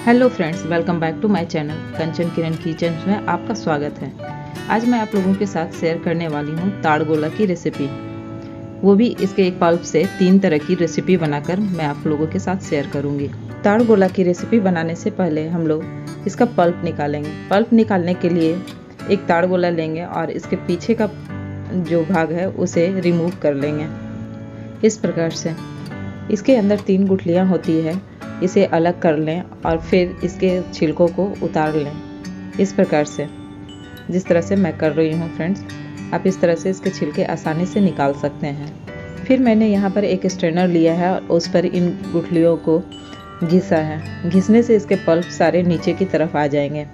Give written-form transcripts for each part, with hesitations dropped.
Hello friends, welcome back to my channel Kanchan Kiran kitchen में आपका स्वागत है। आज मैं आप लोगों के साथ शेयर करने वाली हूँ ताड़ गोला की रेसिपी। वो भी इसके एक पल्प से 3 तरह की रेसिपी बनाकर मैं आप लोगों के साथ शेयर करूँगी। ताड़ गोला की रेसिपी बनाने से पहले हम लोग इसका पल्प निकालेंगे। पल्प निकालने के लिए एक ताड़ गोला लेंगे और इसके पीछे का जो भाग है उसे रिमूव कर लेंगे इस प्रकार से। इसके अंदर 3 गुठलियाँ होती है, इसे अलग कर लें और फिर इसके छिलकों को उतार लें इस प्रकार से, जिस तरह से मैं कर रही हूँ फ्रेंड्स। आप इस तरह से इसके छिलके आसानी से निकाल सकते हैं। फिर मैंने यहाँ पर एक स्ट्रेनर लिया है और उस पर इन गुठलियों को घिसा है। घिसने से इसके पल्प सारे नीचे की तरफ आ जाएंगे।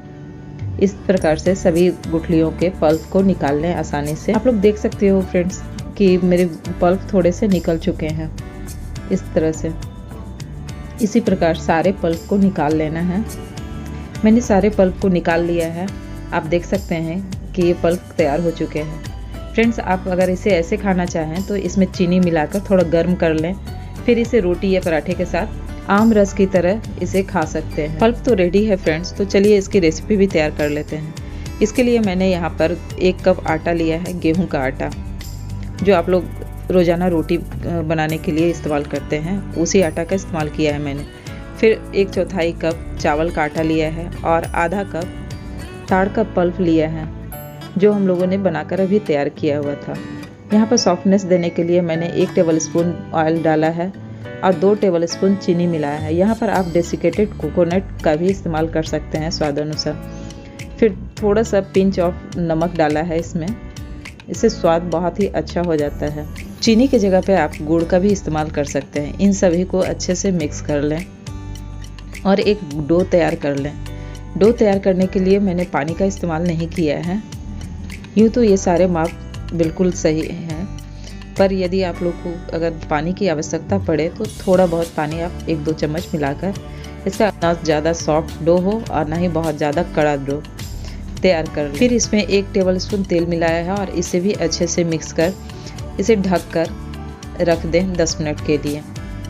इस प्रकार से सभी गुठलियों के पल्प को निकाल लें आसानी से। आप लोग देख सकते हो फ्रेंड्स कि मेरे पल्प थोड़े से निकल चुके हैं इस तरह से। इसी प्रकार सारे पल्प को निकाल लेना है। मैंने सारे पल्प को निकाल लिया है। आप देख सकते हैं कि ये पल्प तैयार हो चुके हैं। फ्रेंड्स, आप अगर इसे ऐसे खाना चाहें तो इसमें चीनी मिलाकर थोड़ा गर्म कर लें, फिर इसे रोटी या पराठे के साथ आम रस की तरह इसे खा सकते हैं। पल्प तो रेडी है फ्रेंड्स, तो चलिए इसकी रेसिपी भी तैयार कर लेते हैं। इसके लिए मैंने यहाँ पर 1 कप आटा लिया है, गेहूँ का आटा, जो आप लोग रोज़ाना रोटी बनाने के लिए इस्तेमाल करते हैं, उसी आटा का इस्तेमाल किया है मैंने। फिर 1/4 कप चावल का आटा लिया है और आधा कप ताड़ का पल्प लिया है, जो हम लोगों ने बनाकर अभी तैयार किया हुआ था। यहाँ पर सॉफ्टनेस देने के लिए मैंने 1 टेबलस्पून ऑयल डाला है और 2 टेबलस्पून चीनी मिलाया है। यहाँ पर आप डेसिकेटेड कोकोनट का भी इस्तेमाल कर सकते हैं स्वाद अनुसार। फिर थोड़ा सा पिंच ऑफ नमक डाला है इसमें, इससे स्वाद बहुत ही अच्छा हो जाता है। चीनी की जगह पे आप गुड़ का भी इस्तेमाल कर सकते हैं। इन सभी को अच्छे से मिक्स कर लें और एक डो तैयार कर लें। डो तैयार करने के लिए मैंने पानी का इस्तेमाल नहीं किया है। यूँ तो ये सारे माप बिल्कुल सही हैं, पर यदि आप लोग को अगर पानी की आवश्यकता पड़े तो थोड़ा बहुत पानी आप 1-2 चम्मच मिलाकर इसका ना ज़्यादा सॉफ्ट डो हो और ना ही बहुत ज़्यादा कड़ा डो तैयार कर लें। फिर इसमें 1 टेबलस्पून तेल मिलाया है और इसे भी अच्छे से मिक्स कर इसे ढक कर रख दें 10 मिनट के लिए।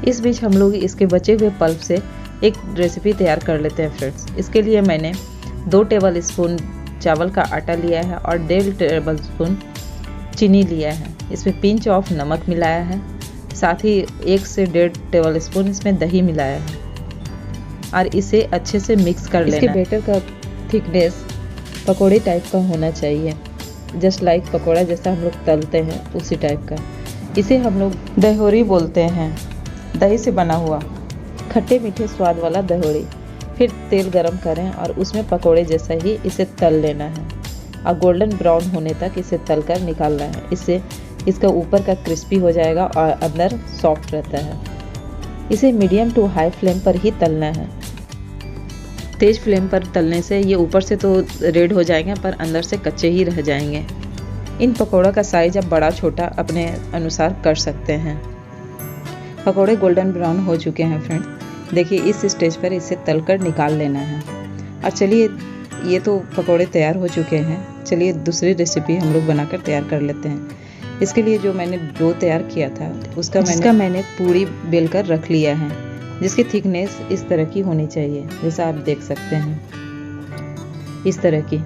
इस बीच हम लोग इसके बचे हुए पल्प से एक रेसिपी तैयार कर लेते हैं फ्रेंड्स। इसके लिए मैंने 2 टेबलस्पून चावल का आटा लिया है और 1.5 टेबलस्पून चीनी लिया है। इसमें पिंच ऑफ नमक मिलाया है, साथ ही 1 से 1.5 टेबलस्पून इसमें दही मिलाया है और इसे अच्छे से मिक्स कर लेना। इसके बैटर का थिकनेस पकोड़े टाइप का होना चाहिए, जस्ट लाइक पकोड़ा जैसा हम लोग तलते हैं उसी टाइप का। इसे हम लोग दहोरी बोलते हैं, दही से बना हुआ खट्टे मीठे स्वाद वाला दहोरी। फिर तेल गरम करें और उसमें पकोड़े जैसा ही इसे तल लेना है और गोल्डन ब्राउन होने तक इसे तलकर निकालना है। इससे इसका ऊपर का क्रिस्पी हो जाएगा और अंदर सॉफ्ट रहता है। इसे मीडियम टू हाई फ्लेम पर ही तलना है। तेज फ्लेम पर तलने से ये ऊपर से तो रेड हो जाएंगे पर अंदर से कच्चे ही रह जाएंगे। इन पकौड़ा का साइज आप बड़ा छोटा अपने अनुसार कर सकते हैं। पकौड़े गोल्डन ब्राउन हो चुके हैं फ्रेंड्स। देखिए इस स्टेज पर इसे तलकर निकाल लेना है। और चलिए, ये तो पकौड़े तैयार हो चुके हैं। चलिए दूसरी रेसिपी हम लोग बनाकर तैयार कर लेते हैं। इसके लिए जो मैंने डो तैयार किया था उसका मैंने पूरी बेल कर रख लिया है, जिसकी थिकनेस इस तरह की होनी चाहिए, जैसा आप देख सकते हैं इस तरह की।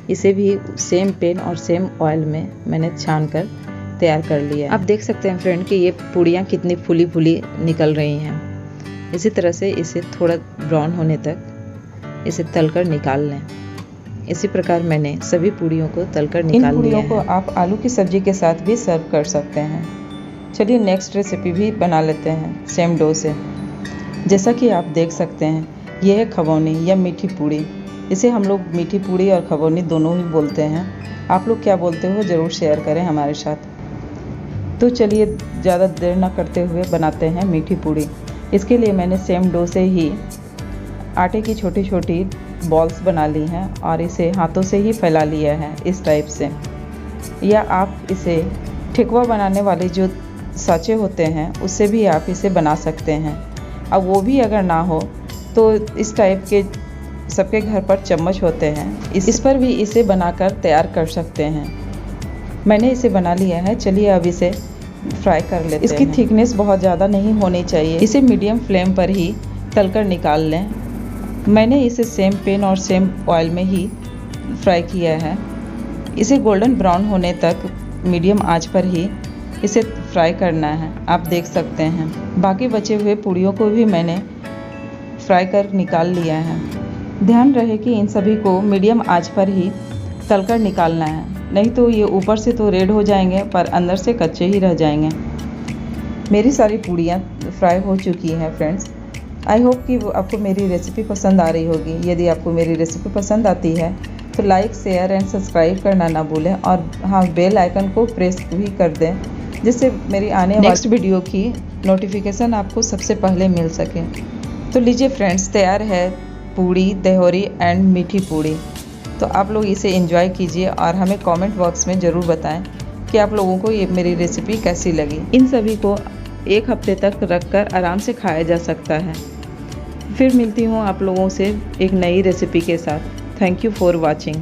इसे भी सेम पेन और सेम ऑयल में मैंने छान कर तैयार कर लिया। आप देख सकते हैं फ्रेंड कि ये पूड़ियाँ कितनी फूली फूली निकल रही हैं। इसी तरह से इसे थोड़ा ब्राउन होने तक इसे तलकर निकाल लें। इसी प्रकार मैंने सभी पूड़ियों को तलकर निकाल लिया है। इन पूड़ियों को आप आलू की सब्जी के साथ भी सर्व कर सकते हैं। चलिए नेक्स्ट रेसिपी भी बना लेते हैं सेम डो से। जैसा कि आप देख सकते हैं, यह है खवौनी या मीठी पूड़ी। इसे हम लोग मीठी पूड़ी और खवौनी दोनों ही बोलते हैं। आप लोग क्या बोलते हो ज़रूर शेयर करें हमारे साथ। तो चलिए ज़्यादा देर ना करते हुए बनाते हैं मीठी पूड़ी। इसके लिए मैंने सेम डो से ही आटे की छोटी छोटी बॉल्स बना ली हैं और इसे हाथों से ही फैला लिया है इस टाइप से। या आप इसे ठेकुआ बनाने वाले जो साँचे होते हैं उससे भी आप इसे बना सकते हैं। अब वो भी अगर ना हो तो इस टाइप के सबके घर पर चम्मच होते हैं, इस पर भी इसे बनाकर तैयार कर सकते हैं। मैंने इसे बना लिया है। चलिए अब इसे फ्राई कर लेते हैं। इसकी थिकनेस बहुत ज़्यादा नहीं होनी चाहिए। इसे मीडियम फ्लेम पर ही तलकर निकाल लें मैंने इसे सेम पैन और सेम ऑयल में ही फ्राई किया है। इसे गोल्डन ब्राउन होने तक मीडियम आंच पर ही इसे फ्राई करना है। आप देख सकते हैं बाकी बचे हुए पूड़ियों को भी मैंने फ्राई कर निकाल लिया है। ध्यान रहे कि इन सभी को मीडियम आंच पर ही तलकर निकालना है, नहीं तो ये ऊपर से तो रेड हो जाएंगे पर अंदर से कच्चे ही रह जाएंगे। मेरी सारी पूड़ियाँ फ्राई हो चुकी हैं फ्रेंड्स। आई होप कि आपको मेरी रेसिपी पसंद आ रही होगी। यदि आपको मेरी रेसिपी पसंद आती है तो लाइक, शेयर एंड सब्सक्राइब करना ना भूलें और हाँ, बेल आइकन को प्रेस भी कर दें जिससे मेरी आने वाली नेक्स्ट वीडियो की नोटिफिकेशन आपको सबसे पहले मिल सके। तो लीजिए फ्रेंड्स, तैयार है पूड़ी, दहीवड़ी एंड मीठी पूड़ी। तो आप लोग इसे एंजॉय कीजिए और हमें कमेंट बॉक्स में ज़रूर बताएं कि आप लोगों को ये मेरी रेसिपी कैसी लगी। इन सभी को एक हफ्ते तक रखकर आराम से खाया जा सकता है। फिर मिलती हूँ आप लोगों से एक नई रेसिपी के साथ। Thank you for watching.